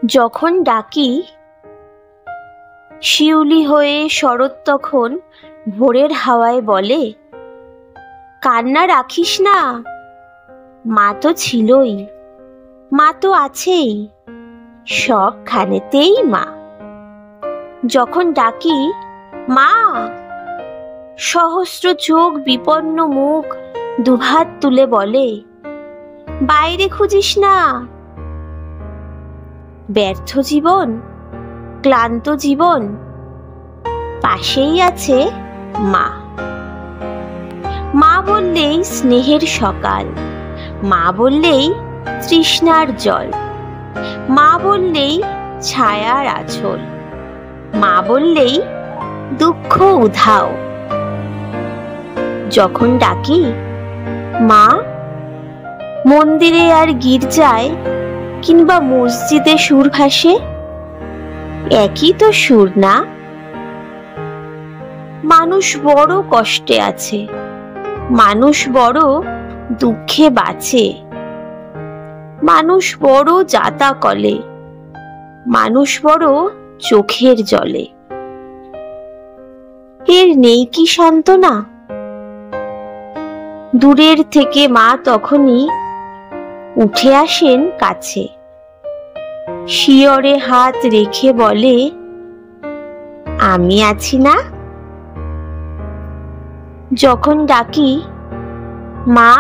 যখন ডাকি শিউলি হয়ে শরৎ তখন ভোরের হাওয়ায় বলে, কান্না রাখিস না, মা তো ছিলই, মা তো আছেই, সবখানেতেই মা। যখন ডাকি মা, সহস্র চোখ বিপন্ন মুখ দুহাত তুলে বলে, বাইরে খুঁজিস না। ব্যর্থ জীবন, ক্লান্ত জীবন, পাশেই আছে মা। মা বললেই স্নেহের সকাল, মা বললেই তৃষ্ণার জল, মা বললেই ছায়ার আঁচল, মা বললেই দুঃখ উধাও। যখন ডাকি মা, মন্দিরে আর গির্জায় কিংবা মসজিদে সুর ভাসে, একই তো সুর না? মানুষ বড় কষ্টে আছে, মানুষ বড় দুঃখে বাঁচে, মানুষ বড় যাতা কলে, মানুষ বড় চোখের জলে। এর নেই কি সান্ত্বনা? দূরের থেকে মা তখনই উঠে আসেন কাছে, শিয়রে হাত রেখে বলে, আমি আছি না? যখন ডাকি মা,